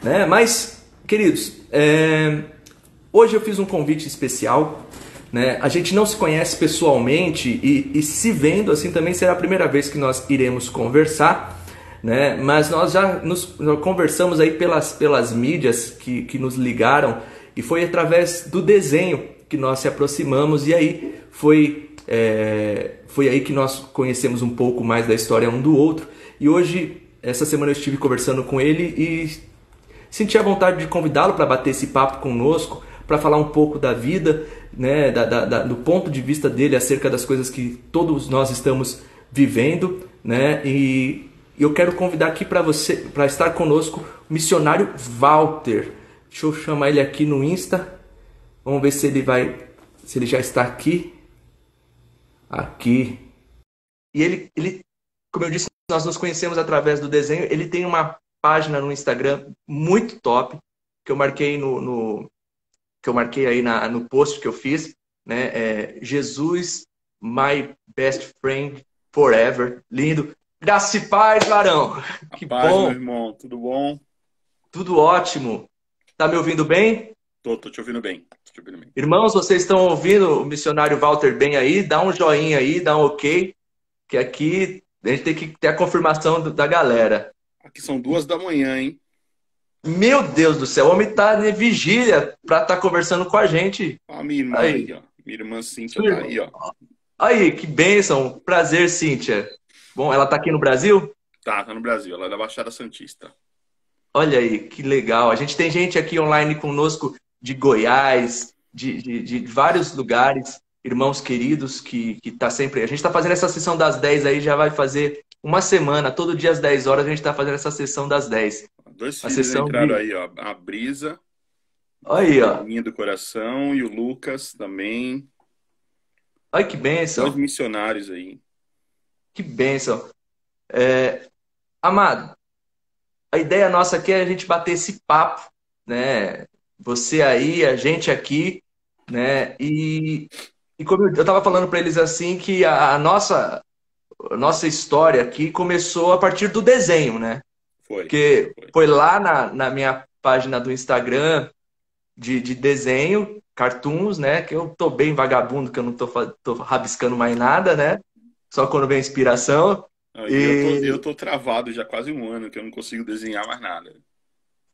né? Mas, queridos, hoje eu fiz um convite especial, né? A gente não se conhece pessoalmente e se vendo assim também será a primeira vez que nós iremos conversar, né? Mas nós nós conversamos aí pelas mídias que nos ligaram e foi através do desenho que nós se aproximamos e aí foi aí que nós conhecemos um pouco mais da história um do outro. E hoje, essa semana eu estive conversando com ele e senti a vontade de convidá-lo para bater esse papo conosco, para falar um pouco da vida, né, do ponto de vista dele acerca das coisas que todos nós estamos vivendo, né? E eu quero convidar aqui para estar conosco, o missionário Walter. Deixa eu chamar ele aqui no Insta. Vamos ver se ele já está aqui. Aqui. E ele, como eu disse, nós nos conhecemos através do desenho. Ele tem uma página no Instagram muito top, que eu marquei que eu marquei aí no post que eu fiz, né? Jesus, my best friend forever. Lindo. Graça e paz, varão. Que Paz, bom. meu irmão, tudo bom? Tudo ótimo. Tá me ouvindo bem? Tô te ouvindo bem, tô te ouvindo bem. Irmãos, vocês estão ouvindo o missionário Walter bem aí? Dá um joinha aí, dá um ok, que aqui a gente tem que ter a confirmação da galera. Aqui são 2 da manhã, hein? Meu Deus do céu, o homem tá em vigília pra estar conversando com a gente. Ó, a minha irmã Aí, aí, ó. Minha irmã Cíntia sua tá irmã. aí, ó. Aí, que bênção. Prazer, Cíntia. Bom, ela tá aqui no Brasil? Tá no Brasil, ela é da Baixada Santista. Olha aí, que legal. A gente tem gente aqui online conosco de Goiás, de vários lugares, irmãos queridos que tá sempre. A gente está fazendo essa sessão das 10 aí, já vai fazer uma semana, todo dia às 10 horas a gente está fazendo essa sessão das 10. Dois A filhos sessão entraram de. aí, ó. A Brisa, Aí, ó. minha do coração, e o Lucas também. Olha que Dois bênção. missionários aí. Que bênção. Amado, a ideia nossa aqui é a gente bater esse papo, né? Você aí, a gente aqui, né? E como eu estava falando para eles assim, que a nossa história aqui começou a partir do desenho, né? Foi, Porque foi. foi lá na minha página do Instagram de desenho, cartoons, né? Que eu tô bem vagabundo, que eu não tô rabiscando mais nada, né? Só quando vem inspiração. Aí eu E tô travado já quase um ano, que eu não consigo desenhar mais nada.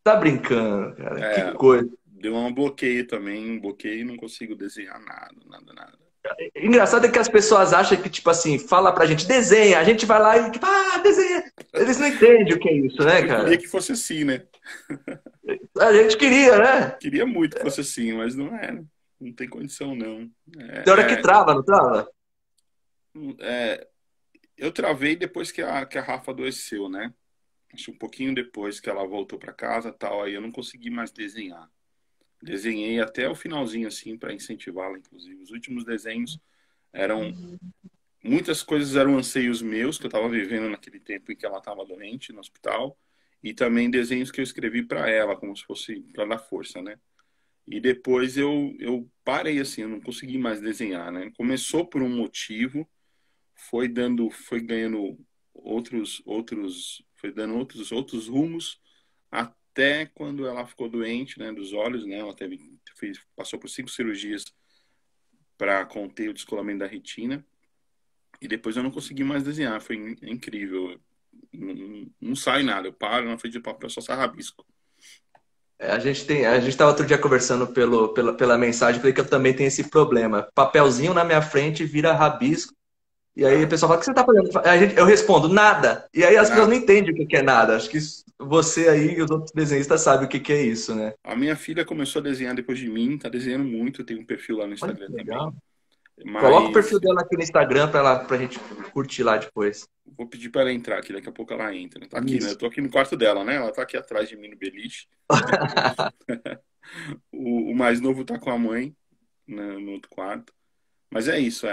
tá brincando, cara. Que É, coisa. deu um bloqueio também, um bloqueio e não consigo desenhar nada, nada, nada. Engraçado é que as pessoas acham que, tipo assim, fala pra gente, desenha, a gente vai lá e, tipo, desenha. Eles não entendem o que é isso, né, Eu queria cara? que fosse assim, né? A gente queria, né? Queria muito que fosse assim, mas não é, né? Não tem condição, não. Tem hora que trava, não trava? É, eu travei depois que a Rafa adoeceu, né? Acho um pouquinho depois que ela voltou para casa e tal, aí eu não consegui mais desenhar. Desenhei até o finalzinho, assim, para incentivá-la, inclusive. Os últimos desenhos eram. Muitas coisas eram anseios meus, que eu estava vivendo naquele tempo em que ela estava doente no hospital, e também desenhos que eu escrevi para ela, como se fosse para dar força, né? E depois eu parei assim, eu não consegui mais desenhar, né? Começou por um motivo, foi ganhando foi dando outros rumos, até quando ela ficou doente, né, dos olhos, né? Ela passou por 5 cirurgias para conter o descolamento da retina, e depois eu não consegui mais desenhar, foi incrível. Não sai nada, eu paro na frente do papel, só sai rabisco. A gente estava outro dia conversando pela mensagem, falei que eu também tenho esse problema. Papelzinho na minha frente vira rabisco. E aí o pessoal fala, o que você está fazendo? Eu respondo, nada. E aí as pessoas não Nada. entendem o que é nada. Acho que você aí e os outros desenhistas sabem o que é isso, né? A minha filha começou a desenhar depois de mim, tá desenhando muito, tem um perfil lá no Olha Instagram que também. legal. Coloca o Mas perfil dela aqui no Instagram pra gente curtir lá depois. vou pedir para ela entrar aqui, daqui a pouco ela entra. Tá aqui, né? Eu Isso. tô aqui no quarto dela, né? Ela tá aqui atrás de mim no beliche. O mais novo tá com a mãe, né, no outro quarto. Mas é isso,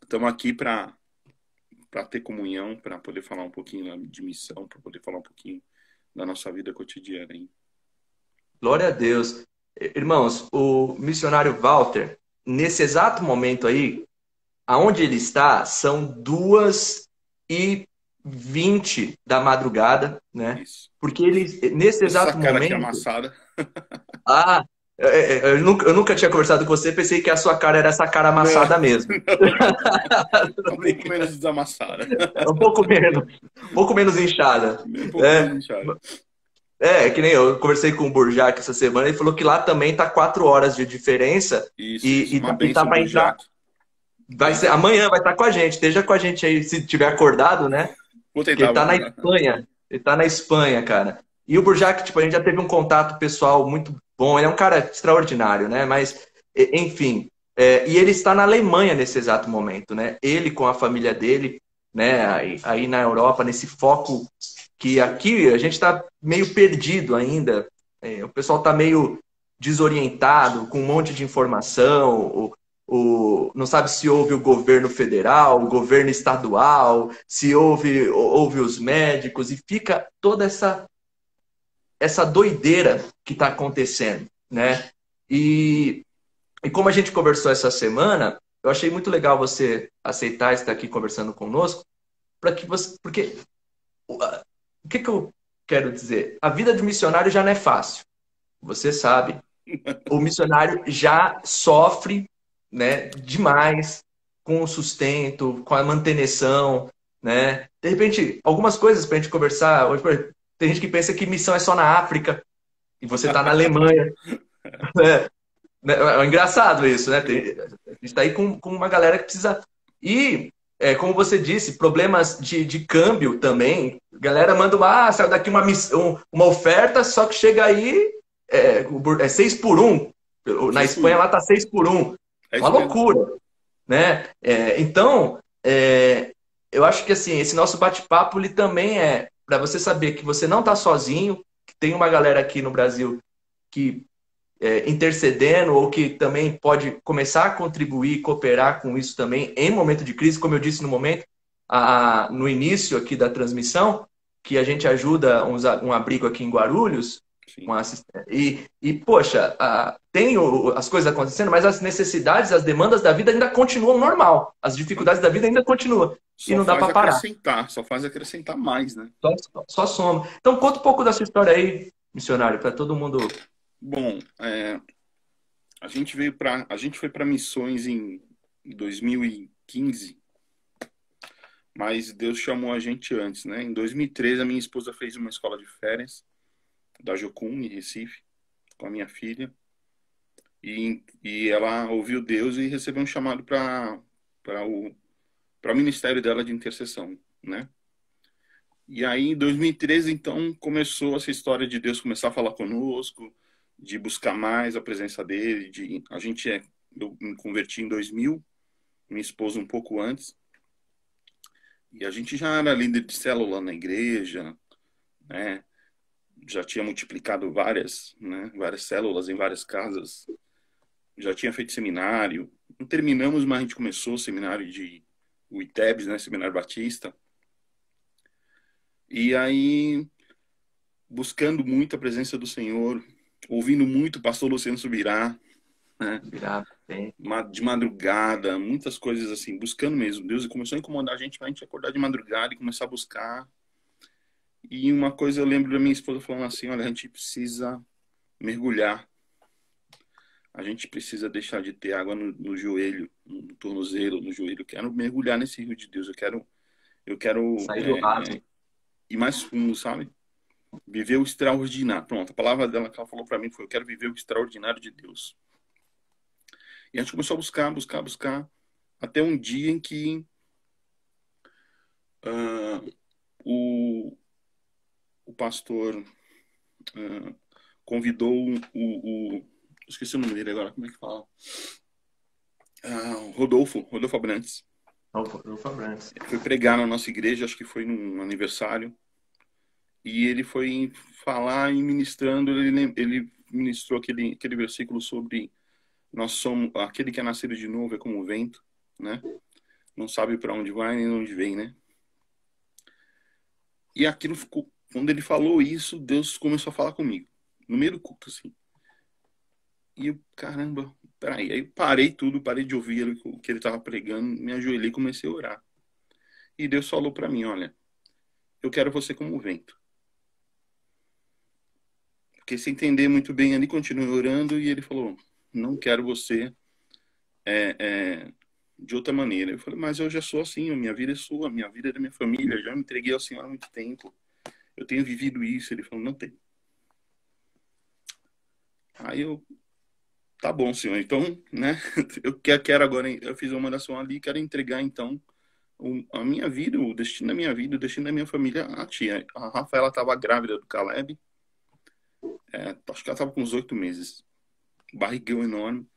estamos aqui para ter comunhão, para poder falar um pouquinho, né, de missão, para poder falar um pouquinho da nossa vida cotidiana, hein? Glória a Deus. Irmãos, o missionário Walter, nesse exato momento aí, aonde ele está, são 2h 20 da madrugada, né? Isso. Porque eles, nesse Essa exato cara aqui momento, amassada. ah, eu nunca tinha conversado com você, pensei que a sua cara era essa cara Não, amassada mesmo. não. É Tô um pouco menos brincando. desamassada. Um pouco menos inchada. Um pouco menos É, inchada. que nem eu conversei com o Burjac essa semana e falou que lá também tá 4 horas de diferença Isso, e, isso. e, Uma tá, e tá bênção para pro entrar. Jack. Vai ser, Bênção. amanhã vai estar com a gente, esteja com a gente aí, se tiver acordado, né? Vou Que tentar, ele vou tá na tentar. Espanha. Ele tá na Espanha, cara. E o Isso. Burjac, tipo, a gente já teve um contato pessoal muito bom. Ele é um cara extraordinário, né? Mas, enfim. E ele está na Alemanha nesse exato momento, né? Ele com a família dele, né? Aí na Europa, nesse foco que aqui a gente está meio perdido ainda. O pessoal está meio desorientado, com um monte de informação. Não sabe se houve o governo federal, o governo estadual, se houve os médicos, e fica toda essa doideira que está acontecendo, né? E como a gente conversou essa semana, eu achei muito legal você aceitar estar aqui conversando conosco, para que você, porque o que eu quero dizer? A vida de missionário já não é fácil, você sabe. O missionário já sofre, né, demais com o sustento, com a manutenção, né? De repente, algumas coisas para a gente conversar. Hoje, por exemplo, tem gente que pensa que missão é só na África e você está na Alemanha. É engraçado isso, né? A gente está aí com uma galera que precisa. E, como você disse, problemas de câmbio também. A galera manda saiu daqui uma oferta, só que chega aí, é 6 por 1. Na 6 por 1. Espanha lá tá 6 por 1. É Uma isso mesmo. loucura, né? Então, eu acho que assim, esse nosso bate-papo ele também é para você saber que você não está sozinho, que tem uma galera aqui no Brasil que intercedendo ou que também pode começar a contribuir, cooperar com isso também em momento de crise, como eu disse no momento, no início aqui da transmissão, que a gente ajuda um abrigo aqui em Guarulhos, Sim. poxa, tem as coisas acontecendo, mas as necessidades, as demandas da vida ainda continuam normal, as dificuldades da vida ainda continuam, e Só não dá faz para parar, acrescentar, só faz acrescentar mais, né? só soma. Então conta um pouco da sua história aí, missionário, para todo mundo. Bom, a gente foi para missões em 2015, mas Deus chamou a gente antes, né? Em 2013, a minha esposa fez uma escola de férias da Jocum, em Recife, com a minha filha, e ela ouviu Deus e recebeu um chamado para o ministério dela de intercessão, né? E aí, em 2013, então, começou essa história de Deus começar a falar conosco, de buscar mais a presença dele. Eu me converti em 2000, minha esposa um pouco antes, e a gente já era líder de célula na igreja, né? Já tinha multiplicado várias células em várias casas, já tinha feito seminário. Não terminamos, mas a gente começou o seminário o ITEBS, né? Seminário Batista. E aí buscando muito a presença do Senhor, ouvindo muito o pastor Luciano Subirá, né? Virar bem. De madrugada, muitas coisas assim, buscando mesmo. Deus começou a incomodar a gente para a gente acordar de madrugada e começar a buscar. E uma coisa eu lembro da minha esposa falando assim: olha, a gente precisa mergulhar, a gente precisa deixar de ter água no joelho, no tornozelo, no joelho. Eu quero mergulhar nesse rio de Deus, eu quero Sair do raso. ir mais fundo, sabe? Viver o extraordinário. Pronto, a palavra dela que ela falou para mim foi: eu quero viver o extraordinário de Deus. E a gente começou a buscar, até um dia em que o, o pastor convidou esqueci o nome dele agora, como é que fala? Rodolfo Abrantes. O Fabrantes. Foi pregar na nossa igreja, acho que foi num aniversário. E ele foi falar e ministrando, ele ministrou aquele versículo sobre nós somos, aquele que é nascido de novo é como o vento, né? Não sabe para onde vai nem onde vem, né? E aquilo ficou, quando ele falou isso, Deus começou a falar comigo, no meio do culto, assim. E eu, caramba, peraí. Aí parei tudo, parei de ouvir o que ele estava pregando, me ajoelhei e comecei a orar. E Deus falou para mim: olha, eu quero você como vento. Porque sem entender muito bem ali, continuei orando e ele falou, não quero você de outra maneira. Eu falei, mas eu já sou assim, a minha vida é sua, a minha vida é da minha família, eu já me entreguei ao Senhor há muito tempo. Eu tenho vivido isso. Ele falou, não tem. Aí eu, tá bom, Senhor. Então, né, eu quero agora, eu fiz uma oração ali, quero entregar então a minha vida, o destino da minha vida, o destino da minha família a tia. A Rafaela estava grávida do Caleb, acho que ela estava com uns 8 meses, barrigão enorme.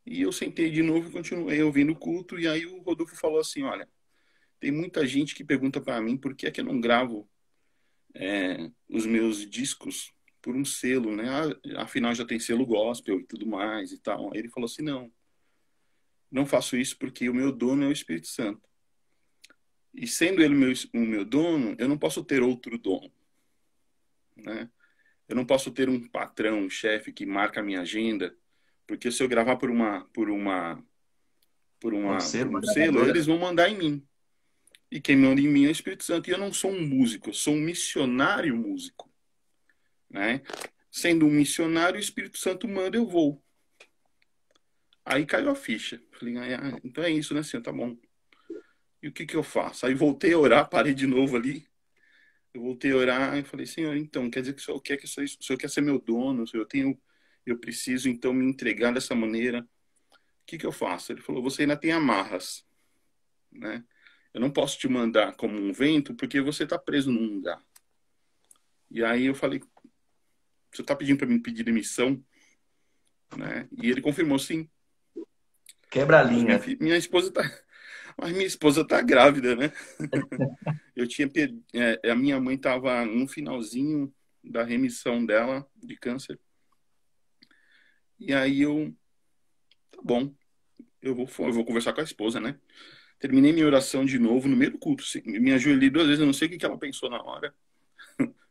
E eu sentei de novo e continuei ouvindo o culto. E aí o Rodolfo falou assim: olha, tem muita gente que pergunta para mim por que é que eu não gravo os meus discos por um selo, né? Afinal já tem selo gospel e tudo mais e tal. Aí ele falou assim: não faço isso porque o meu dono é o Espírito Santo. E sendo ele o meu dono, eu não posso ter outro dono, né? Eu não posso ter um patrão, um chefe que marca a minha agenda, porque se eu gravar Um selo, por uma um selo, gravadora. eles vão mandar em mim. E quem manda em mim é o Espírito Santo. E eu não sou um músico, eu sou um missionário músico, né? Sendo um missionário, o Espírito Santo manda, eu vou. Aí caiu a ficha. Falei, então é isso, né, Senhor? Tá bom. E o que que eu faço? Aí voltei a orar, parei de novo ali. Eu voltei a orar e falei, Senhor, então, quer dizer que o Senhor quer que o Senhor quer ser meu dono, eu preciso então me entregar dessa maneira. O que que eu faço? Ele falou, você ainda tem amarras, né? Eu não posso te mandar como um vento porque você está preso num lugar. E aí eu falei, você está pedindo para mim pedir demissão, né? E ele confirmou, sim. Quebra a Mas linha. minha esposa tá grávida, né? A minha mãe estava no finalzinho da remissão dela de câncer. E aí tá bom, eu vou conversar com a esposa, né? Terminei minha oração de novo no meio do culto. Me ajoelhei 2 vezes, eu não sei o que ela pensou na hora.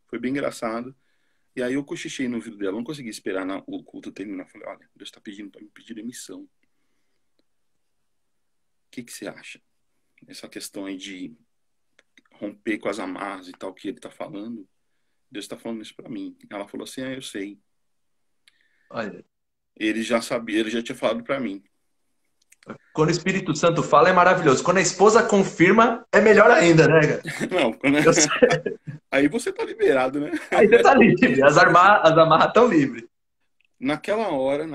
Foi bem engraçado. E aí eu cochichei no ouvido dela, não consegui esperar o culto terminar. Falei, olha, Deus está pedindo para me pedir demissão. O que que você acha? Essa questão aí de romper com as amarras e tal que ele está falando. Deus está falando isso para mim. Ela falou assim, eu sei. Olha, Ele já sabia, ele já tinha falado para mim. quando o Espírito Santo fala é maravilhoso. Quando a esposa confirma, é melhor ainda, né, cara? Não, Eu sei. aí você tá liberado, né? Aí você tá livre. As amarras estão livres. Naquela hora,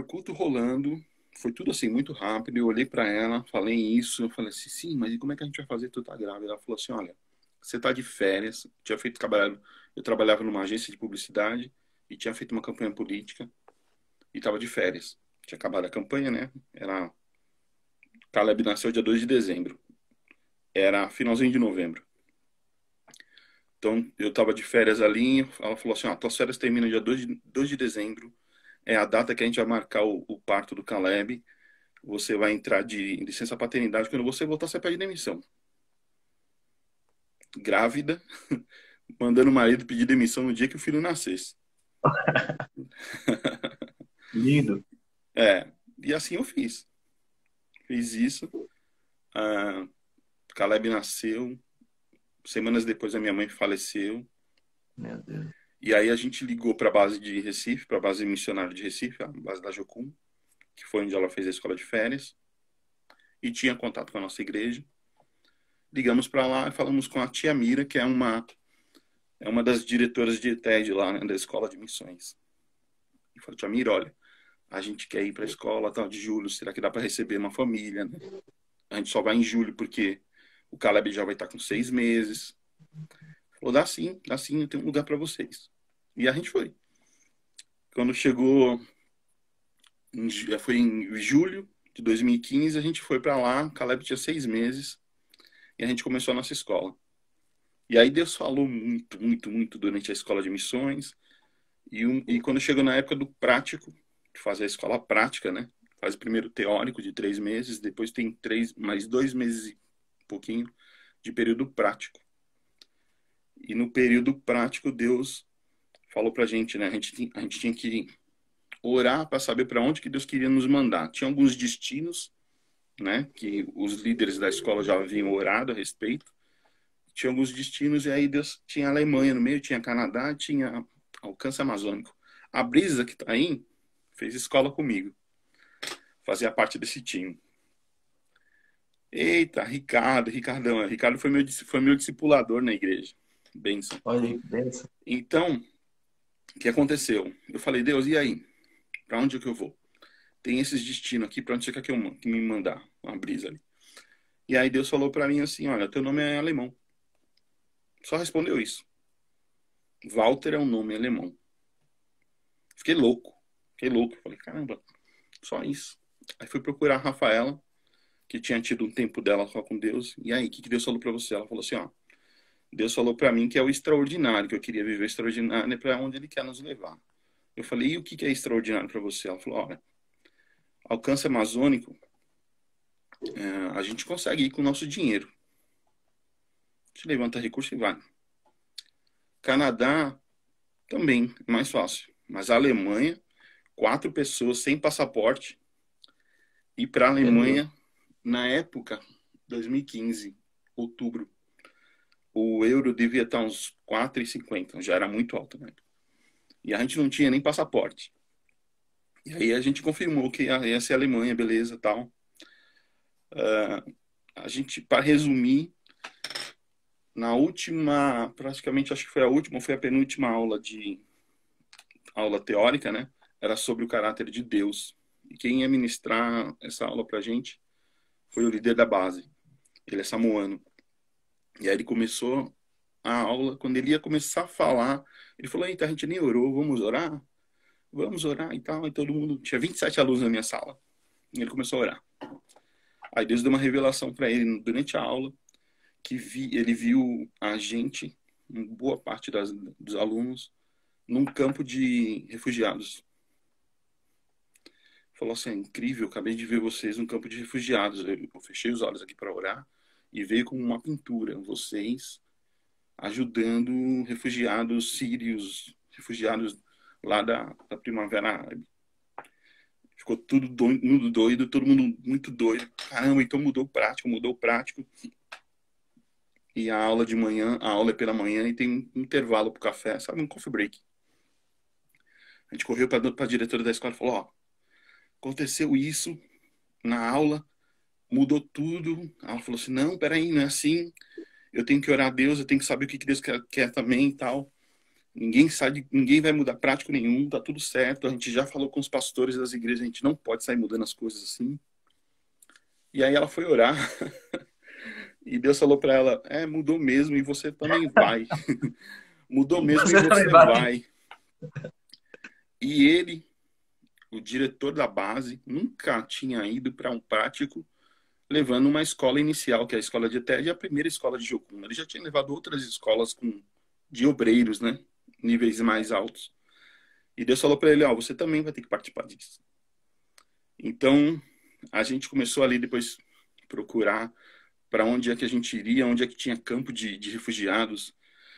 o culto rolando, foi tudo assim, muito rápido. Eu olhei para ela, falei isso, eu falei assim, sim, mas e como é que a gente vai fazer? Tu tá grávida? Ela falou assim, olha, você tá de férias, eu trabalhava numa agência de publicidade e tinha feito uma campanha política e tava de férias. Tinha acabado a campanha, né? Caleb nasceu dia 2 de dezembro. Era finalzinho de novembro. Então, eu tava de férias ali, ela falou assim, tuas férias terminam dia 2 de dezembro, é a data que a gente vai marcar o parto do Caleb. Você vai entrar de licença paternidade. Quando você voltar, você pede demissão. Grávida, mandando o marido pedir demissão no dia que o filho nascesse. Lindo. E assim eu fiz. Fiz isso. Caleb nasceu. Semanas depois a minha mãe faleceu. Meu Deus. E aí a gente ligou para a base de Recife, para a base missionária de Recife, a base da Jocum, que foi onde ela fez a escola de férias. E tinha contato com a nossa igreja. Ligamos para lá e falamos com a tia Mira, que é uma das diretoras de TED lá, né, da escola de missões. E falei, tia Mira, olha, a gente quer ir para a escola tal de julho, será que dá para receber uma família, né? A gente só vai em julho porque o Caleb já vai estar com 6 meses. Falou, dá sim, eu tenho um lugar para vocês. E a gente foi. Quando chegou, foi em julho de 2015, a gente foi para lá, o Caleb tinha 6 meses e a gente começou a nossa escola. E aí Deus falou muito, muito, muito durante a escola de missões. E quando chegou na época do prático, de fazer a escola prática, né? Faz o primeiro teórico de 3 meses, depois tem mais 2 meses e pouquinho de período prático. E no período prático, Deus falou pra gente, né? A gente tinha que orar para saber para onde que Deus queria nos mandar. Tinha alguns destinos, né? Que os líderes da escola já haviam orado a respeito. tinha alguns destinos, e aí Deus tinha a Alemanha no meio, tinha Canadá, tinha Alcance Amazônico. A Brisa, que tá aí, fez escola comigo. Fazia parte desse time. Eita, Ricardão. Ricardo foi meu discipulador na igreja. Benção. Olha aí, que benção. Então, o que aconteceu? Eu falei, Deus, e aí? Pra onde é que eu vou? Tem esses destinos aqui, pra onde você quer que me mandar? Uma brisa ali. E aí Deus falou pra mim assim, olha, teu nome é alemão. Só respondeu isso. Walter é um nome alemão. Fiquei louco. Falei, caramba, só isso. Aí fui procurar a Rafaela, que tinha tido um tempo dela só com Deus. E aí, o que Deus falou pra você? Ela falou assim, ó, Deus falou pra mim que é o extraordinário, que eu queria viver extraordinário, é pra onde Ele quer nos levar. Eu falei, e o que é extraordinário pra você? Ela falou, olha, alcance amazônico, a gente consegue ir com o nosso dinheiro. A gente levanta recurso e vai. Canadá também é mais fácil. Mas a Alemanha, 4 pessoas sem passaporte, ir para a Meu Deus. Alemanha na época, 2015, outubro, o euro devia estar uns 4,50, já era muito alto, né? E a gente não tinha nem passaporte. E aí a gente confirmou que ia ser a Alemanha, beleza, tal. A gente, para resumir, na última, praticamente acho que foi a última, foi a penúltima aula teórica, né? Era sobre o caráter de Deus. E quem ia ministrar essa aula pra gente foi o líder da base. Ele é samoano. E aí ele começou a aula, quando ele ia começar a falar, ele falou, eita, a gente nem orou, vamos orar? Vamos orar e tal. E todo mundo, tinha 27 alunos na minha sala. E ele começou a orar. Aí Deus deu uma revelação para ele durante a aula, que ele viu a gente, boa parte dos alunos, num campo de refugiados. Falou assim, é incrível, acabei de ver vocês num campo de refugiados. Eu fechei os olhos aqui para orar e veio com uma pintura, vocês ajudando refugiados sírios, refugiados lá da Primavera Árabe. Ficou tudo doido, todo mundo muito doido. Caramba, então mudou o prático. E a aula de manhã, a aula é pela manhã e tem um intervalo pro café, sabe, um coffee break. A gente correu para a diretora da escola e falou, ó, aconteceu isso na aula, mudou tudo. Ela falou assim, não, peraí, não é assim. Eu tenho que orar a Deus, eu tenho que saber o que Deus quer também e tal. Ninguém vai mudar prático nenhum, tá tudo certo. A gente já falou com os pastores das igrejas, a gente não pode sair mudando as coisas assim. E aí ela foi orar e Deus falou para ela, mudou mesmo e você também vai. Mudou mesmo e Você também você vai. vai. E ele, o diretor da base, nunca tinha ido para um prático levando uma escola inicial, que é a escola de TED, e a primeira escola de Jocum. Ele já tinha levado outras escolas de obreiros, né? Níveis mais altos. E Deus falou para ele, ó, você também vai ter que participar disso. Então, a gente começou ali depois procurar para onde é que a gente iria, onde é que tinha campo de refugiados.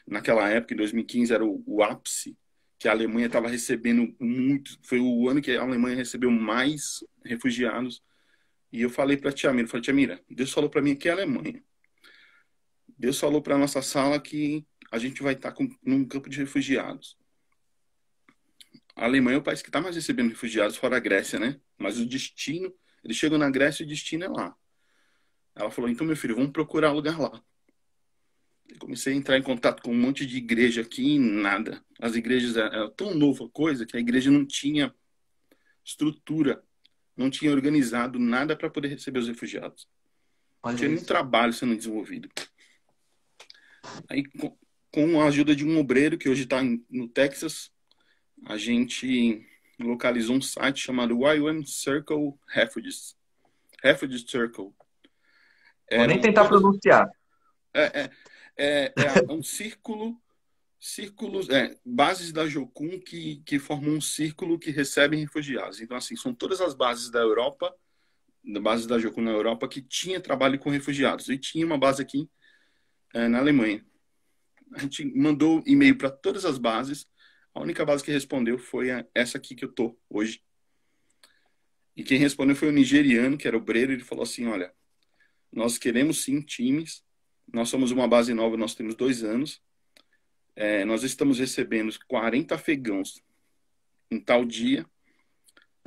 Naquela época, em 2015, era o ápice, que a Alemanha estava recebendo muito. Foi o ano que a Alemanha recebeu mais refugiados. E eu falei para a tia Mira, tia Mira, Deus falou para mim que é a Alemanha. Deus falou para nossa sala que a gente vai estar num campo de refugiados. A Alemanha é o país que está mais recebendo refugiados, fora a Grécia, né? Mas o destino, eles chegam na Grécia e o destino é lá. Ela falou, então, meu filho, vamos procurar lugar lá. Eu comecei a entrar em contato com um monte de igreja aqui e nada. As igrejas eram tão nova coisa que a igreja não tinha estrutura, não tinha organizado nada para poder receber os refugiados. Não Olha tinha nenhum isso. trabalho sendo desenvolvido. Aí, com a ajuda de um obreiro que hoje está no Texas, a gente localizou um site chamado YWAM Circle Refugees. Refugee Circle. Vou nem Eram tentar todas... pronunciar. É um círculos, bases da Jocum que formam um círculo que recebem refugiados. Então, assim, são todas as bases da Europa, bases da Jocum na Europa, que tinha trabalho com refugiados. E tinha uma base aqui na Alemanha. A gente mandou e-mail para todas as bases. A única base que respondeu foi essa aqui que eu tô hoje. E quem respondeu foi o nigeriano, que era obreiro. Ele falou assim, olha, nós queremos sim times, Nós somos uma base nova, nós temos 2 anos. Nós estamos recebendo 40 afegãos em tal dia,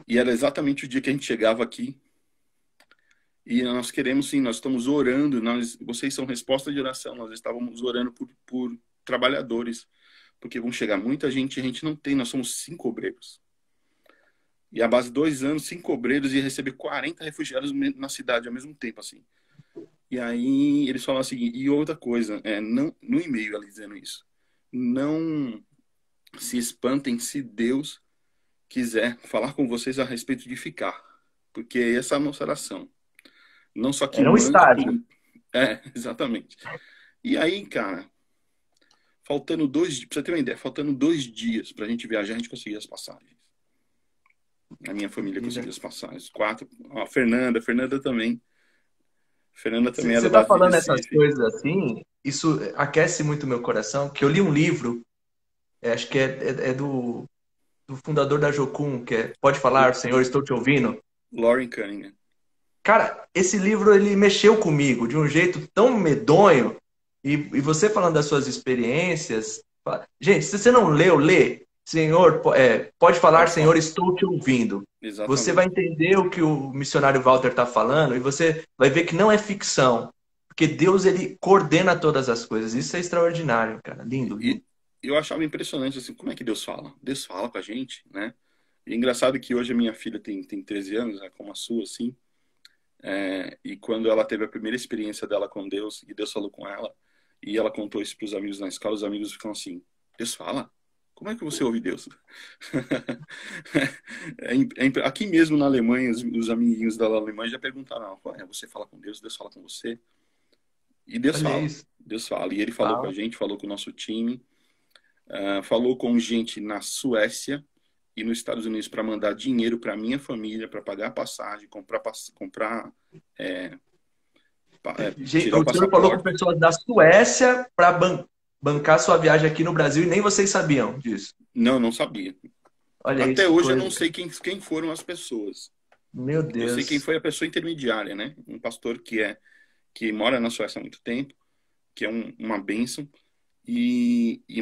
e era exatamente o dia que a gente chegava aqui. E nós queremos, sim, nós estamos orando, vocês são resposta de oração, nós estávamos orando por trabalhadores, porque vão chegar muita gente, a gente não tem, nós somos 5 obreiros. E a base 2 anos, 5 obreiros, ia receber 40 refugiados na cidade ao mesmo tempo, assim. E aí eles falam assim, e outra coisa, não, no e-mail ela dizendo isso, não se espantem se Deus quiser falar com vocês a respeito de ficar, porque essa é a nossa oração. Não só que Era um mande estágio. com... exatamente. E aí, cara, faltando 2, pra você ter uma ideia, faltando 2 dias pra gente viajar, a gente conseguia as passagens. A minha família conseguiu as passagens. 4. Ó, a Fernanda também. Fernanda também é Você da está base de falando essas Recife. coisas assim, isso aquece muito meu coração, que eu li um livro, acho que é do fundador da Jocum, que é Pode Falar, Senhor, estou te ouvindo. Lauren Cunningham. Cara, esse livro ele mexeu comigo de um jeito tão medonho. E você falando das suas experiências. Gente, se você não leu, lê. Senhor, pode falar, Pode Senhor, falar. estou te ouvindo. Você vai Exatamente. entender o que o missionário Walter está falando e você vai ver que não é ficção. Porque Deus, ele coordena todas as coisas. Isso é extraordinário, cara. Lindo, lindo. E eu achava impressionante, assim, como é que Deus fala? Deus fala com a gente, né? E é engraçado que hoje a minha filha tem 13 anos, né, como a sua, assim. E quando ela teve a primeira experiência dela com Deus, e Deus falou com ela, e ela contou isso para os amigos na escola, os amigos ficam assim, Deus fala? Como é que você ouve Deus? Aqui mesmo na Alemanha, os amiguinhos da Alemanha já perguntaram, você fala com Deus, Deus fala com você? E Deus Olha fala, isso. Deus fala. E ele falou com a Fala. gente, falou com o nosso time, falou com gente na Suécia e nos Estados Unidos para mandar dinheiro para minha família, para pagar a passagem, comprar tirar o O senhor falou com passaporte. pessoas da Suécia para bancar sua viagem aqui no Brasil e nem vocês sabiam disso. Não, não sabia. Olha isso, Até que hoje eu não coisa. sei quem foram as pessoas. Meu Eu sei quem Deus. foi a pessoa intermediária, né? Um pastor que mora na Suécia há muito tempo, que é uma bênção,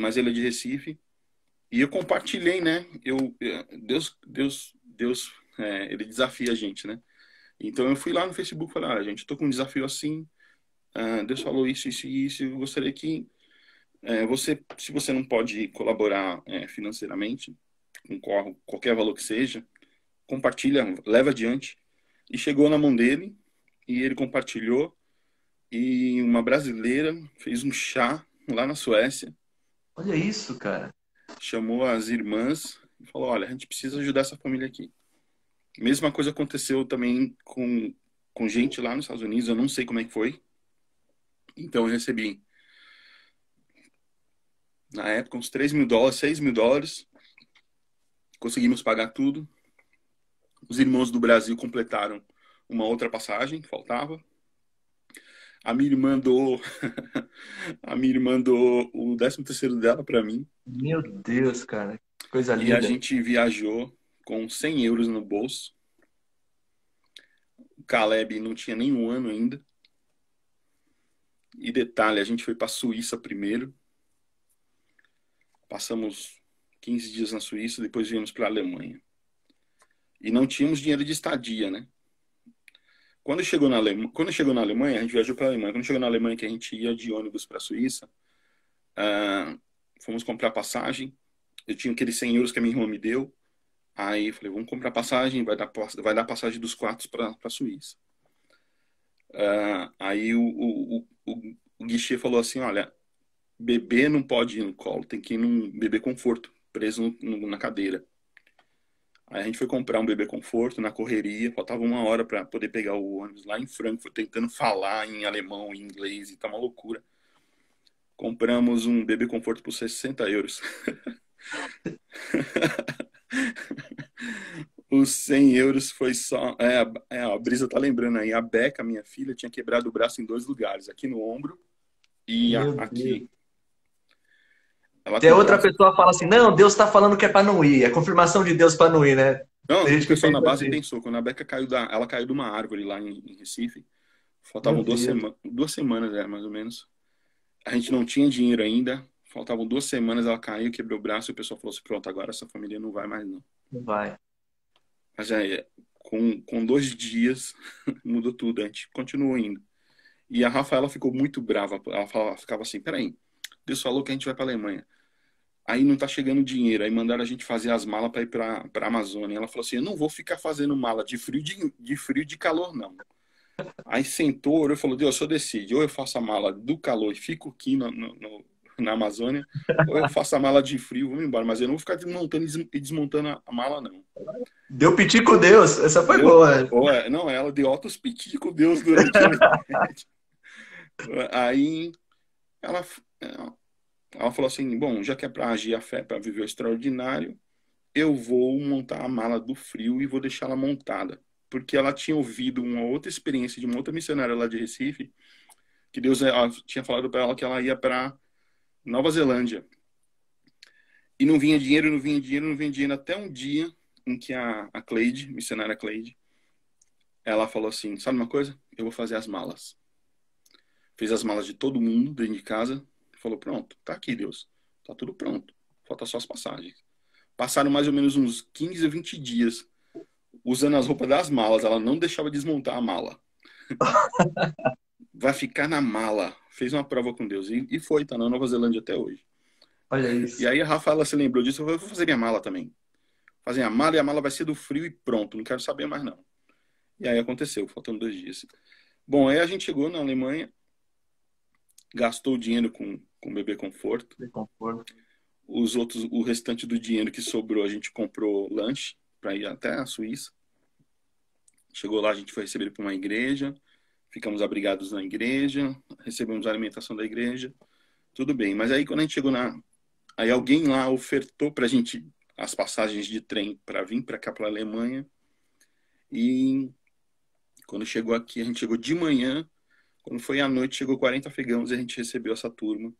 mas ele é de Recife. E eu compartilhei, né? Deus, ele desafia a gente, né? Então eu fui lá no Facebook e falei, gente, eu tô com um desafio assim, Deus falou isso, isso e isso, eu gostaria que se você não pode colaborar financeiramente, com qualquer valor que seja, compartilha, leva adiante. E chegou na mão dele, e ele compartilhou, e uma brasileira fez um chá lá na Suécia, Olha isso, cara. chamou as irmãs e falou, olha, a gente precisa ajudar essa família aqui. Mesma coisa aconteceu também com gente lá nos Estados Unidos, eu não sei como é que foi. Então eu recebi, na época, uns $3.000, $6.000. Conseguimos pagar tudo. Os irmãos do Brasil completaram uma outra passagem que faltava. A minha irmã mandou, a minha irmã mandou o 13º dela para mim. Meu Deus, cara. Que coisa E a linda. gente viajou com 100 euros no bolso. O Caleb não tinha nem um ano ainda. E detalhe, a gente foi para a Suíça primeiro. Passamos 15 dias na Suíça, depois viemos para a Alemanha. E não tínhamos dinheiro de estadia, né? Quando chegou na Alemanha, a gente viajou para a Alemanha. Quando chegou na Alemanha, que a gente ia de ônibus para a Suíça, fomos comprar passagem. Eu tinha aqueles 100 euros que a minha irmã me deu. Aí eu falei, vamos comprar passagem, vai dar passagem dos 4 para a Suíça. Aí o guichê falou assim, olha, bebê não pode ir no colo, tem que ir num bebê conforto, preso na cadeira. Aí a gente foi comprar um bebê conforto na correria, faltava 1 hora para poder pegar o ônibus lá em Frankfurt, tentando falar em alemão, em inglês, e tá uma loucura. Compramos um bebê conforto por 60 euros. Os 100 euros foi só. A Brisa tá lembrando aí. A Beca, minha filha, tinha quebrado o braço em 2 lugares, aqui no ombro e Meu Deus. aqui. Ela Até tem o outra braço. pessoa fala assim, não, Deus está falando que é para não ir. É confirmação de Deus para não ir, né? Não, Tem o gente que pessoal na pensa base assim. pensou. Quando a Beca ela caiu de uma árvore lá em Recife, Faltavam Meu Deus. 2 semanas, mais ou menos. A gente não tinha dinheiro ainda. Faltavam 2 semanas, ela caiu, quebrou o braço e o pessoal falou assim, pronto, agora essa família não vai mais não. Não vai. Mas aí, com 2 dias, mudou tudo. A gente continuou indo. E a Rafaela ficou muito brava. Ficava assim, peraí, Deus falou que a gente vai para Alemanha. Aí não tá chegando dinheiro. Aí mandaram a gente fazer as malas para ir para Amazônia. Ela falou assim, eu não vou ficar fazendo mala de frio e de calor, não. Aí sentou, orou e falou, Deus, o senhor decide. Ou eu faço a mala do calor e fico aqui na Amazônia, ou eu faço a mala de frio e vou embora. Mas eu não vou ficar desmontando e desmontando a mala, não. Deu piti com Deus. Essa foi Deu, boa. não, ela deu altos pitis com Deus durante a viagem. Aí ela, ela falou assim, bom, já que é para agir a fé, para viver o extraordinário, eu vou montar a mala do frio e vou deixá-la montada. Porque ela tinha ouvido uma outra experiência de uma outra missionária lá de Recife, que Deus tinha falado para ela que ela ia para Nova Zelândia. E não vinha dinheiro, não vinha dinheiro, não vinha dinheiro, até um dia em que a Cleide, missionária Cleide, ela falou assim, sabe uma coisa? Eu vou fazer as malas. Fez as malas de todo mundo dentro de casa, falou, pronto, tá aqui, Deus. Tá tudo pronto. Falta só as passagens. Passaram mais ou menos uns 15 ou 20 dias usando as roupas das malas. Ela não deixava desmontar a mala. Vai ficar na mala. Fez uma prova com Deus. E foi, tá na Nova Zelândia até hoje. Olha E isso. aí a Rafaela se lembrou disso. Eu falei, vou fazer minha mala também. Fazer a mala e a mala vai ser do frio e pronto. Não quero saber mais não. E aí aconteceu, faltando 2 dias. Bom, aí a gente chegou na Alemanha, gastou o dinheiro com bebê conforto. De conforto. O restante do dinheiro que sobrou, a gente comprou lanche para ir até a Suíça. Chegou lá, a gente foi recebido por uma igreja, ficamos abrigados na igreja, recebemos a alimentação da igreja, tudo bem. Mas aí quando a gente chegou aí alguém lá ofertou pra gente as passagens de trem para vir para cá, para a Alemanha. E quando chegou aqui, a gente chegou de manhã, quando foi à noite, chegou 40 afegãos e a gente recebeu essa turma.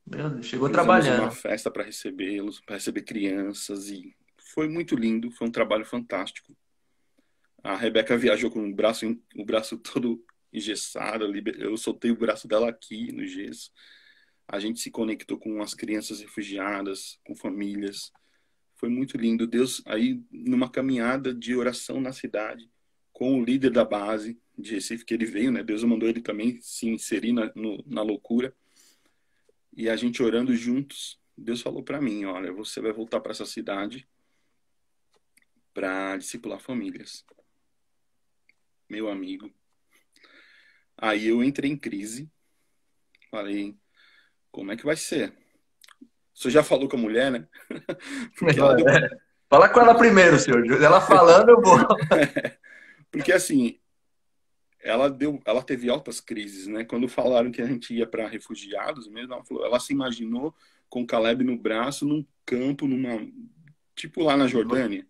Meu Deus, chegou Fizemos uma trabalhando. festa para recebê-los, para receber crianças e foi muito lindo, foi um trabalho fantástico. A Rebeca viajou com o braço todo engessado, eu soltei o braço dela aqui no gesso. A gente se conectou com as crianças refugiadas, com famílias. Foi muito lindo. Deus, aí, numa caminhada de oração na cidade, com o líder da base de Recife, que ele veio, né? Deus mandou ele também se inserir na loucura. E a gente orando juntos, Deus falou para mim, olha, você vai voltar para essa cidade para discipular famílias. Meu amigo. Aí eu entrei em crise. Falei, como é que vai ser? Você já falou com a mulher, né? Porque ela deu uma... Fala com ela primeiro, senhor. Ela falando, eu vou. Porque assim, ela teve altas crises, né? Quando falaram que a gente ia para refugiados mesmo, ela se imaginou com o Caleb no braço, num campo, tipo lá na Jordânia.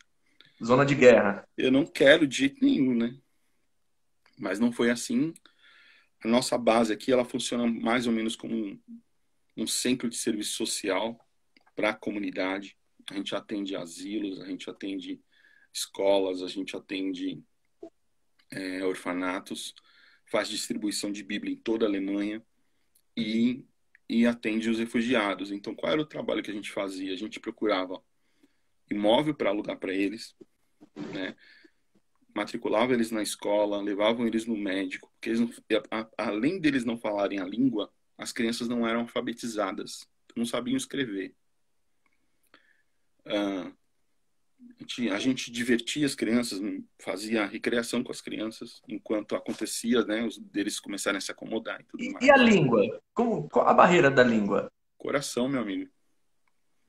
Zona de guerra. Eu não quero de jeito nenhum, né? Mas não foi assim. A nossa base aqui, ela funciona mais ou menos como um centro de serviço social para a comunidade. A gente atende asilos, a gente atende escolas, a gente atende orfanatos, faz distribuição de Bíblia em toda a Alemanha e atende os refugiados. Então, qual era o trabalho que a gente fazia? A gente procurava imóvel para alugar para eles, né? Matriculava eles na escola, levavam eles no médico, porque eles não, além deles não falarem a língua, as crianças não eram alfabetizadas, não sabiam escrever. A gente divertia as crianças, fazia recreação com as crianças, enquanto acontecia, né, os deles começarem a se acomodar e tudo E a mais. língua? Qual a barreira da língua? Coração, meu amigo.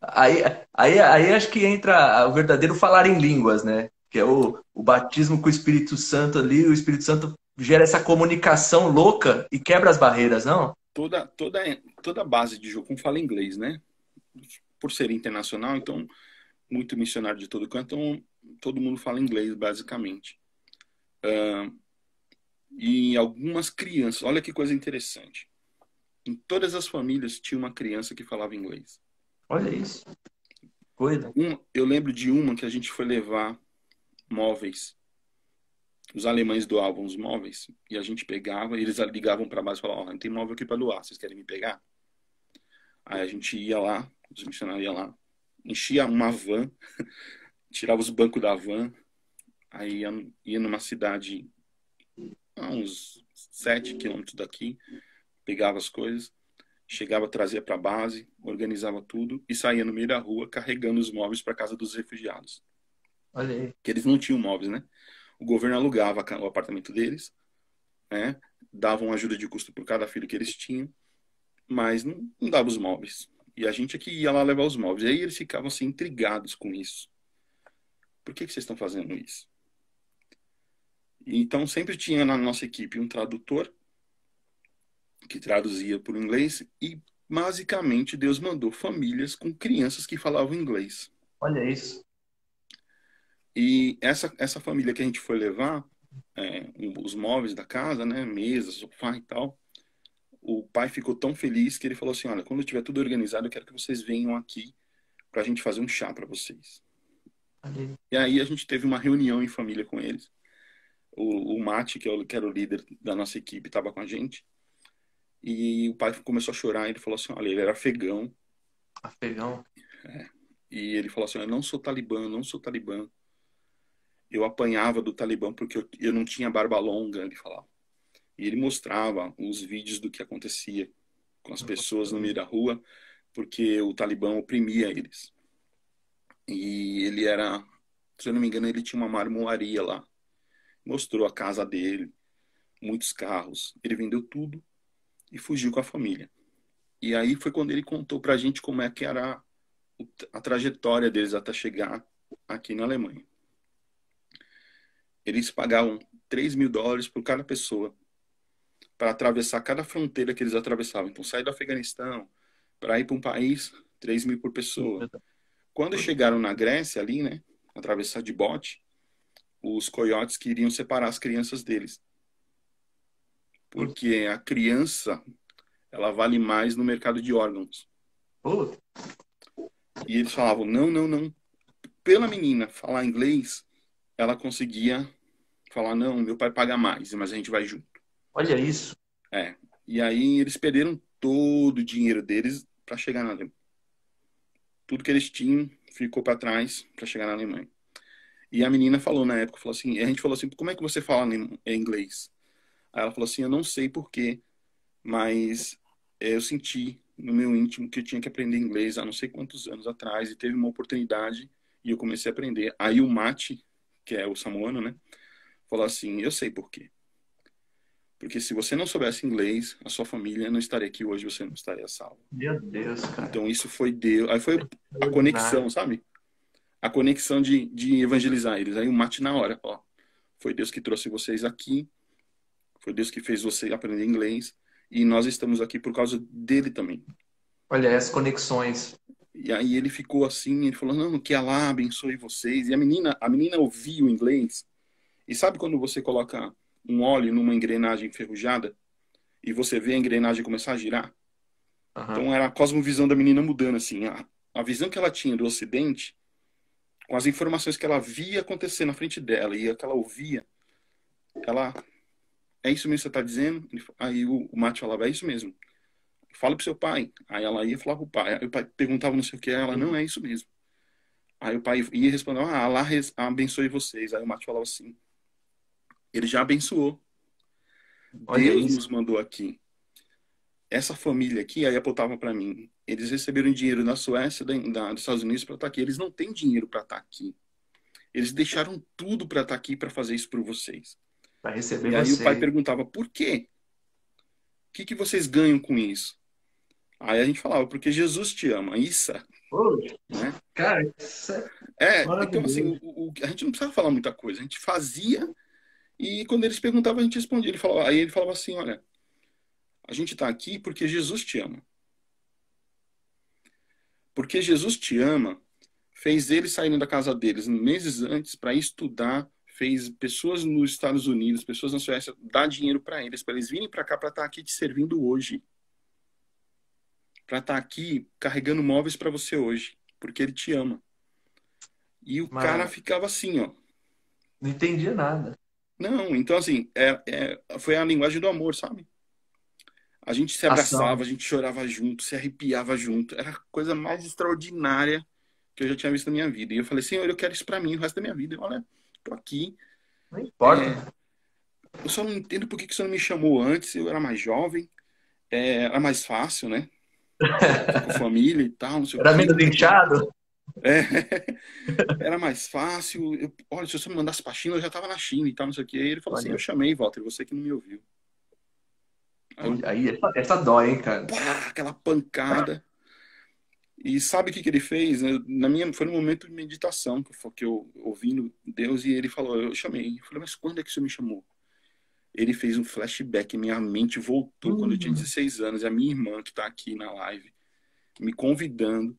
Aí, aí acho que entra o verdadeiro falar em línguas, né? Que é o batismo com o Espírito Santo ali. O Espírito Santo gera essa comunicação louca e quebra as barreiras, não? Toda base de Jocum fala inglês, né? Por ser internacional, então, muito missionário de todo canto, então, todo mundo fala inglês, basicamente. E algumas crianças, olha que coisa interessante. Em todas as famílias tinha uma criança que falava inglês. Olha isso. Coisa. Eu lembro de uma que a gente foi levar móveis os alemães doavam os móveis e a gente pegava, e eles ligavam para base e falavam, ó, tem móvel aqui para doar, vocês querem me pegar? Aí a gente ia lá, os missionários iam lá, enchia uma van, tirava os bancos da van, aí ia numa cidade a uns 7 quilômetros daqui, pegava as coisas, chegava, trazia para a base, organizava tudo e saía no meio da rua carregando os móveis para casa dos refugiados. Olha aí. Que eles não tinham móveis, né? O governo alugava o apartamento deles, né? Davam ajuda de custo por cada filho que eles tinham, mas não dava os móveis. E a gente aqui ia lá levar os móveis. E aí eles ficavam assim intrigados com isso. Por que vocês estão fazendo isso? E então sempre tinha na nossa equipe um tradutor que traduzia por inglês e basicamente Deus mandou famílias com crianças que falavam inglês. Olha isso. E essa família que a gente foi levar, os móveis da casa, né, mesa, sofá e tal, o pai ficou tão feliz que ele falou assim, olha, quando tiver tudo organizado, eu quero que vocês venham aqui para a gente fazer um chá para vocês. Olha aí. E aí a gente teve uma reunião em família com eles. O Mate, que era o líder da nossa equipe, estava com a gente. E o pai começou a chorar e ele falou assim, olha, ele era afegão. Afegão. E ele falou assim, eu não sou talibã, não sou talibã. Eu apanhava do talibã porque eu não tinha barba longa, ele falava. E ele mostrava os vídeos do que acontecia com as pessoas no meio da rua, porque o talibã oprimia eles. E ele era, se eu não me engano, ele tinha uma marmoaria lá. Mostrou a casa dele, muitos carros. Ele vendeu tudo e fugiu com a família. E aí foi quando ele contou pra gente como é que era a trajetória deles até chegar aqui na Alemanha. Eles pagavam US$ 3.000 por cada pessoa para atravessar cada fronteira que eles atravessavam. Então, sair do Afeganistão para ir para um país, 3.000 por pessoa. Quando chegaram na Grécia ali, né, atravessar de bote, os coiotes queriam separar as crianças deles. Porque a criança, ela vale mais no mercado de órgãos. E eles falavam, não, não, não. Pela menina falar inglês, ela conseguia falar, não, meu pai paga mais, mas a gente vai junto. Olha isso. E aí eles perderam todo o dinheiro deles para chegar na Alemanha. Tudo que eles tinham ficou para trás para chegar na Alemanha. E a menina falou na época, falou assim, a gente falou assim, como é que você fala em inglês? Aí ela falou assim, eu não sei porquê, mas eu senti no meu íntimo que eu tinha que aprender inglês há não sei quantos anos atrás, e teve uma oportunidade e eu comecei a aprender. Aí o Mate, que é o samoano, né, falou assim, eu sei por quê. Porque se você não soubesse inglês, a sua família não estaria aqui hoje, você não estaria salvo. Meu Deus, cara. Então isso foi Deus. Aí foi a conexão, sabe? A conexão de evangelizar eles. Aí o Mate na hora, ó, foi Deus que trouxe vocês aqui, foi Deus que fez você aprender inglês, e nós estamos aqui por causa dele também. Olha as conexões. E aí ele ficou assim, ele falou, não, que Alá abençoe vocês. E a menina ouvia o inglês. E sabe quando você coloca um óleo numa engrenagem enferrujada e você vê a engrenagem começar a girar? Então era a cosmovisão da menina mudando, assim. A visão que ela tinha do Ocidente, com as informações que ela via acontecer na frente dela e que ela ouvia, ela... É isso mesmo que você está dizendo? Aí o Mate falava, é isso mesmo. Fala pro seu pai. Aí ela ia falar pro pai. Aí o pai perguntava não sei o que, ela, não, é isso mesmo. Aí o pai ia responder, Allah abençoe vocês. Aí o Mate falava assim, ele já abençoou. Olha Deus isso. nos mandou aqui. Essa família aqui, aí apontava para mim, eles receberam dinheiro da Suécia, dos Estados Unidos para estar aqui. Eles não têm dinheiro para estar aqui. Eles deixaram tudo para estar aqui para fazer isso por vocês. Para receber E aí o pai você. perguntava, por quê? O que vocês ganham com isso? Aí a gente falava, porque Jesus te ama. Isso, né? Cara, isso é Então assim, maravilhoso. a gente não precisava falar muita coisa. A gente fazia e quando eles perguntavam, a gente respondia. Aí ele falava assim, olha, a gente está aqui porque Jesus te ama. Porque Jesus te ama, fez eles saírem da casa deles meses antes para estudar, fez pessoas nos Estados Unidos, pessoas na Suécia, dar dinheiro para eles virem para cá para estar aqui te servindo hoje. Para estar aqui carregando móveis para você hoje, porque ele te ama. E o cara ficava assim, ó. Não entendia nada. Não, então assim, foi a linguagem do amor, sabe? A gente se abraçava, Ação. a gente chorava junto, se arrepiava junto. Era a coisa mais extraordinária que eu já tinha visto na minha vida. E eu falei, Senhor, eu quero isso pra mim o resto da minha vida. Olha, tô aqui. Não importa. É, eu só não entendo por que que você não me chamou antes. Eu era mais jovem, era mais fácil, né? Tô com família e tal, não sei o Era quê. menos Como é que. inchado? É, era mais fácil. Olha, se você me mandasse pra China, eu já tava na China e tal, não sei o quê. E ele falou assim: eu Olha, chamei, Walter, você que não me ouviu. Aí eu, aí essa dói, hein, cara? pá, aquela pancada. E sabe o que que ele fez? Foi no momento de meditação que eu ouvindo Deus e ele falou, eu chamei. Eu falei, mas quando é que o senhor me chamou? Ele fez um flashback, minha mente voltou quando eu tinha Hum, 16 anos, e a minha irmã que está aqui na live, me convidando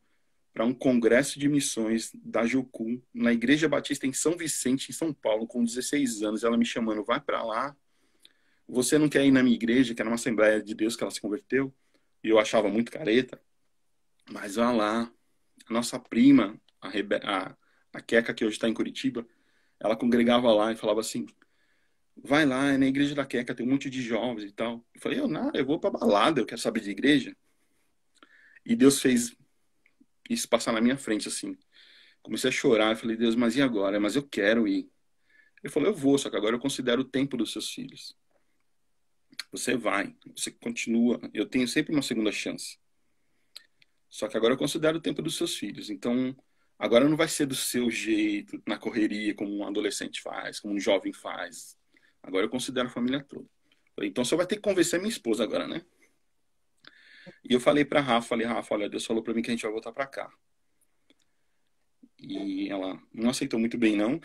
para um congresso de missões da Jocum, na Igreja Batista em São Vicente, em São Paulo, com 16 anos, ela me chamando, vai para lá, você não quer ir na minha igreja, que era uma Assembleia de Deus que ela se converteu, e eu achava muito careta, mas vá lá, a nossa prima, a Queca, que hoje está em Curitiba, ela congregava lá e falava assim, vai lá, é na igreja da Queca, tem um monte de jovens e tal. Eu falei, eu nada, eu vou pra balada, eu quero saber de igreja. E Deus fez isso passar na minha frente, assim. Comecei a chorar, eu falei, Deus, mas e agora? Mas eu quero ir. Ele falou, eu vou, só que agora eu considero o tempo dos seus filhos. Você vai, você continua, eu tenho sempre uma segunda chance. Só que agora eu considero o tempo dos seus filhos. Então, agora não vai ser do seu jeito, na correria, como um adolescente faz, como um jovem faz. Agora eu considero a família toda. Então, você vai ter que convencer minha esposa agora, né? E eu falei pra Rafa, Rafa, olha, Deus falou pra mim que a gente vai voltar pra cá. E ela não aceitou muito bem, não.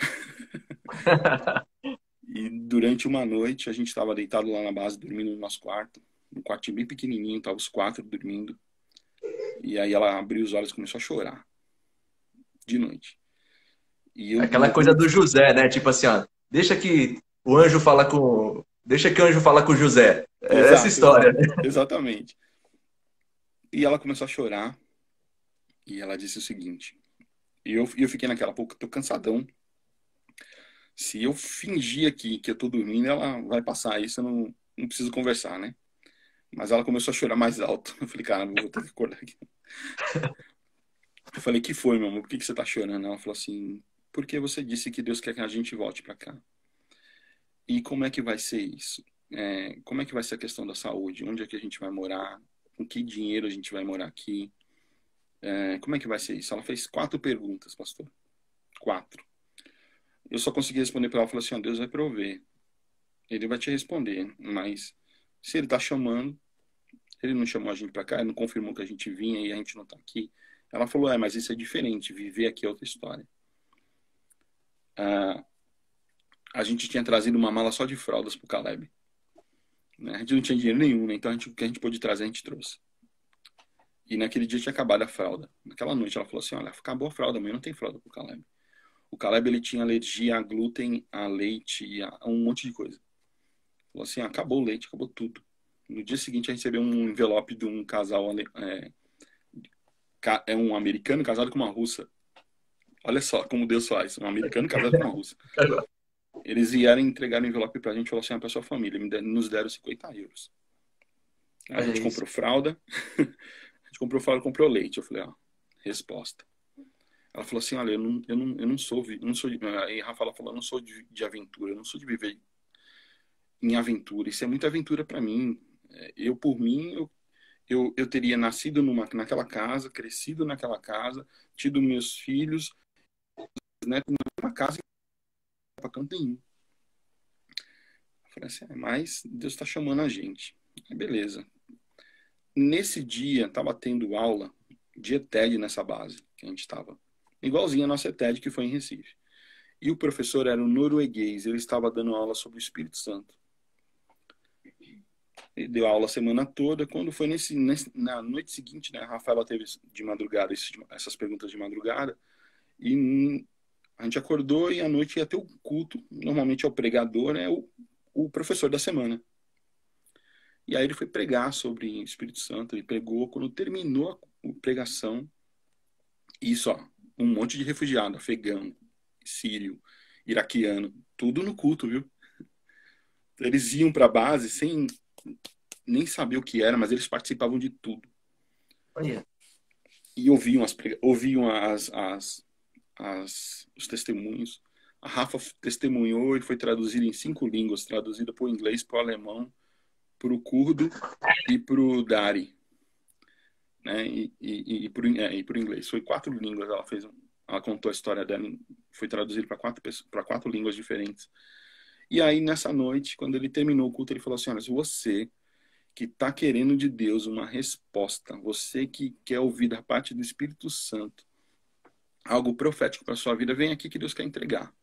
E durante uma noite, a gente estava deitado lá na base, dormindo no nosso quarto. Um quartinho bem pequenininho, tava os quatro dormindo. E aí ela abriu os olhos e começou a chorar, de noite. E eu, aquela coisa do José, né? Tipo assim, ó, deixa que o anjo fala com o José. É essa Exato, história, exato, né? exatamente. E ela começou a chorar e ela disse o seguinte. E eu fiquei naquela, pô, tô cansadão. Se eu fingir aqui que eu tô dormindo, ela vai passar. Isso eu não preciso conversar, né? Mas ela começou a chorar mais alto. Eu falei, cara, vou ter que acordar aqui. Eu falei, que foi, meu amor? Por que que você tá chorando? Ela falou assim, porque você disse que Deus quer que a gente volte pra cá. E como é que vai ser isso? Como é que vai ser a questão da saúde? Onde é que a gente vai morar? Com que dinheiro a gente vai morar aqui? Como é que vai ser isso? Ela fez 4 perguntas, pastor. 4. Eu só consegui responder para ela. Falei assim, ó, Deus vai prover. Ele vai te responder. Mas se ele tá chamando, ele não chamou a gente para cá, ele não confirmou que a gente vinha e a gente não tá aqui. Ela falou, mas isso é diferente. Viver aqui é outra história. Ah, a gente tinha trazido uma mala só de fraldas pro Caleb. Né? A gente não tinha dinheiro nenhum, né? Então o que a gente pôde trazer, a gente trouxe. E naquele dia tinha acabado a fralda. Naquela noite ela falou assim, olha, acabou a fralda, amanhã não tem fralda pro Caleb. O Caleb, ele tinha alergia a glúten, a leite, a um monte de coisa. Falou assim, acabou o leite, acabou tudo. No dia seguinte, a gente recebeu um envelope de um casal, um americano casado com uma russa. Olha só como Deus faz, um americano casado com uma russa. Eles vieram entregar o envelope pra gente e falaram assim, para sua família, nos deram 50 euros. Aí a Olha gente isso. comprou fralda, a gente comprou fralda, comprou leite. Eu falei, ó, resposta. Ela falou assim, olha, eu não sou, não sou, aí a Rafa falou, eu não sou de aventura, eu não sou de viver em aventura, isso é muita aventura para mim. Eu, por mim, eu teria nascido naquela casa, crescido naquela casa, tido meus filhos, né, numa casa para canto nenhum. Eu falei assim, mas Deus está chamando a gente. Aí, beleza. Nesse dia, estava tendo aula de ETED nessa base que a gente estava. Igualzinho a nossa ETED que foi em Recife. E o professor era um norueguês, ele estava dando aula sobre o Espírito Santo. Ele deu aula a semana toda. Quando foi na noite seguinte, né, a Rafaela teve de madrugada essas perguntas de madrugada, e a gente acordou e à noite ia ter o culto. Normalmente é o pregador, né, o professor da semana. E aí ele foi pregar sobre o Espírito Santo. Ele pregou, quando terminou a pregação, isso, ó, um monte de refugiado, afegão, sírio, iraquiano, tudo no culto, viu? Eles iam para a base sem nem saber o que era, mas eles participavam de tudo. Olha. E ouviam os testemunhos. A Rafa testemunhou e foi traduzida em 5 línguas, traduzida para o inglês, para o alemão, para o curdo e para o dari, né? E para o inglês. Foi 4 línguas. Ela contou a história dela, foi traduzida para 4 línguas diferentes. E aí, nessa noite, quando ele terminou o culto, ele falou assim: olha, se você que está querendo de Deus uma resposta, você que quer ouvir da parte do Espírito Santo algo profético para sua vida, vem aqui que Deus quer entregar.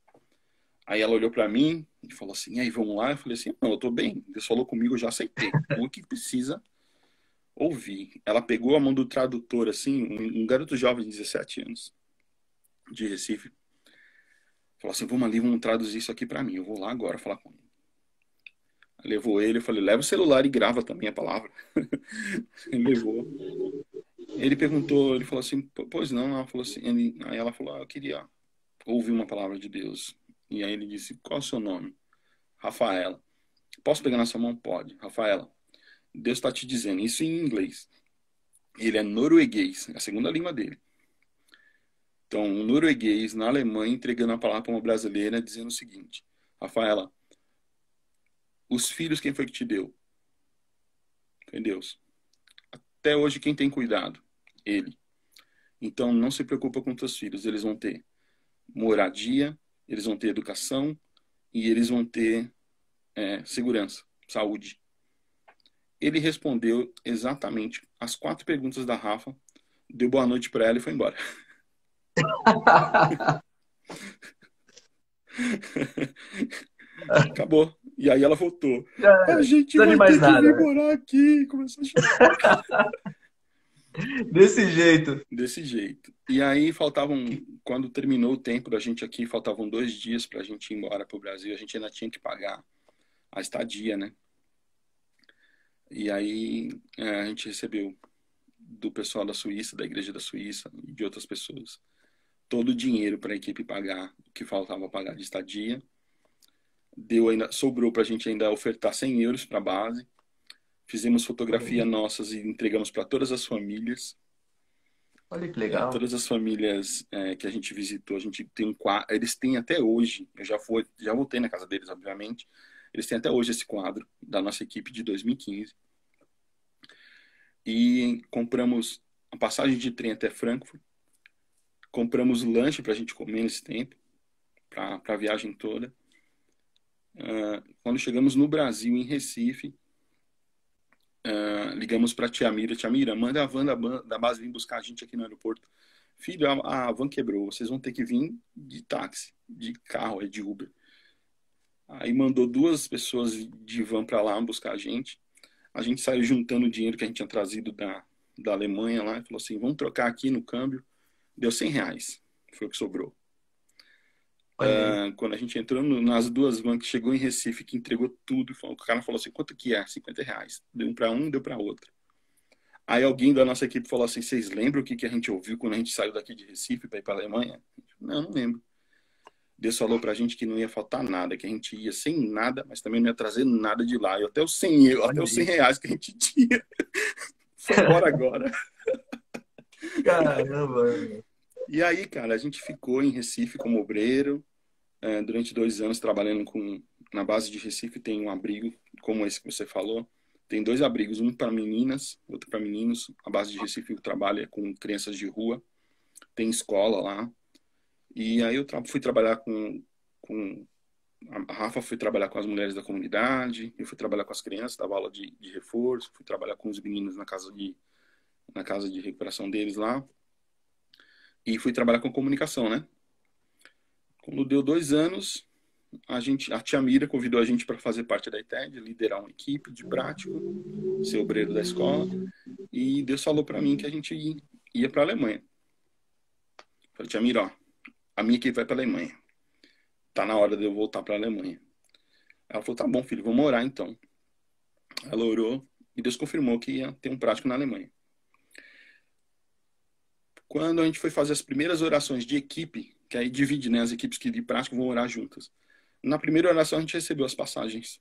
Aí ela olhou para mim e falou assim: e aí, vamos lá? Eu falei assim: não, eu tô bem. Deus falou comigo, eu já aceitei. O que precisa ouvir? Ela pegou a mão do tradutor, assim, um garoto jovem de 17 anos, de Recife. Falou assim: vamos ali, vamos traduzir isso aqui para mim. Eu vou lá agora falar com ele. Levou ele, eu falei: leva o celular e grava também a palavra. Ele levou. Ele perguntou, ele falou assim: pois não? Ela falou assim, aí ela falou: eu queria ouvir uma palavra de Deus. E aí ele disse: qual é o seu nome? Rafaela. Posso pegar na sua mão? Pode. Rafaela, Deus está te dizendo isso em inglês. Ele é norueguês, é a segunda língua dele. Então, um norueguês na Alemanha entregando a palavra para uma brasileira dizendo o seguinte: Rafaela, os filhos quem foi que te deu? Foi Deus. Até hoje quem tem cuidado? Ele. Então não se preocupa com teus filhos, eles vão ter moradia, eles vão ter educação e eles vão ter segurança, saúde. Ele respondeu exatamente as 4 perguntas da Rafa, deu boa noite para ela e foi embora. Acabou. E aí ela voltou. A gente Não vai de mais ter que nada, vir né? morar aqui. Começou a chorar. Desse jeito. Desse jeito. E aí quando terminou o tempo da gente aqui, faltavam 2 dias pra gente ir embora pro Brasil. A gente ainda tinha que pagar a estadia, né? E aí a gente recebeu do pessoal da Suíça, da Igreja da Suíça e de outras pessoas, todo o dinheiro para a equipe pagar o que faltava pagar de estadia. Sobrou para a gente ainda ofertar 100 euros para a base. Fizemos fotografia nossas e entregamos para todas as famílias. Olha que legal. Todas as famílias que a gente visitou, a gente tem um quadro. Eles têm até hoje, eu já voltei na casa deles, obviamente. Eles têm até hoje esse quadro da nossa equipe de 2015. E compramos a passagem de trem até Frankfurt. Compramos lanche para a gente comer nesse tempo, para a viagem toda. Quando chegamos no Brasil, em Recife, ligamos para a Tia Mira. Tia Mira, manda a van da base vir buscar a gente aqui no aeroporto. Filho, a van quebrou, vocês vão ter que vir de táxi, de carro, de Uber. Aí mandou 2 pessoas de van para lá buscar a gente. A gente saiu juntando o dinheiro que a gente tinha trazido da Alemanha lá e falou assim: vamos trocar aqui no câmbio. Deu 100 reais, foi o que sobrou. Quando a gente entrou nas 2 vans que chegou em Recife, que entregou tudo, o cara falou assim: quanto que é? 50 reais. Deu um para um, deu para outro. Aí alguém da nossa equipe falou assim: vocês lembram o que a gente ouviu quando a gente saiu daqui de Recife para ir para a Alemanha? Não lembro. Deus falou pra gente que não ia faltar nada, que a gente ia sem nada, mas também não ia trazer nada de lá. E até os 100 reais que a gente tinha foi embora agora. Caramba. E aí, cara, a gente ficou em Recife como obreiro, durante 2 anos trabalhando na base de Recife. Tem um abrigo, como esse que você falou. Tem 2 abrigos, um para meninas, outro para meninos. A base de Recife trabalha com crianças de rua. Tem escola lá. E aí eu fui trabalhar com a Rafa, foi trabalhar com as mulheres da comunidade, eu fui trabalhar com as crianças, dava aula de reforço, fui trabalhar com os meninos na casa de recuperação deles lá. E fui trabalhar com comunicação, né? Quando deu 2 anos, a Tia Mira convidou a gente para fazer parte da ITED, liderar uma equipe de prático, ser obreiro da escola. E Deus falou para mim que a gente ia para a Alemanha. Falei: Tia Mira, ó, a minha equipe vai para a Alemanha. Tá na hora de eu voltar para a Alemanha. Ela falou: tá bom, filho, vamos orar então. Ela orou e Deus confirmou que ia ter um prático na Alemanha. Quando a gente foi fazer as primeiras orações de equipe, que aí divide, né, as equipes que de prático vão orar juntas. Na primeira oração a gente recebeu as passagens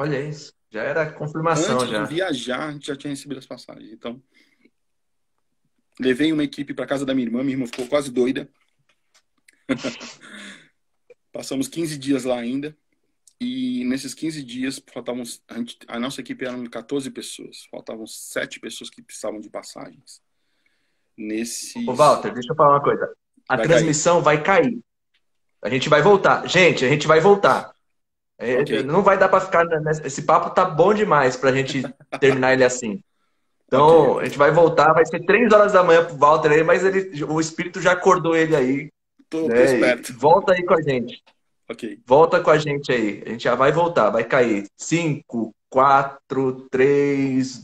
Olha isso. Já era confirmação, Antes de já. viajar, a gente já tinha recebido as passagens. Então, levei uma equipe para casa da minha irmã ficou quase doida. Passamos 15 dias lá ainda. E nesses 15 dias, faltavam, a nossa equipe era de 14 pessoas. Faltavam 7 pessoas que precisavam de passagens. Ô, Nesses. Walter, deixa eu falar uma coisa. A Vai cair. transmissão vai cair. A gente vai voltar. Gente, a gente vai voltar. Ok. Não vai dar para ficar. Esse papo tá bom demais pra gente terminar ele assim. Ok, Então, a ok. gente vai voltar. Vai ser 3 horas da manhã pro Walter aí, mas o espírito já acordou ele aí, Tô né? E esperto. volta aí com a gente. Ok. Volta com a gente aí. A gente já vai voltar. Vai cair. 5, 4, 3, 2.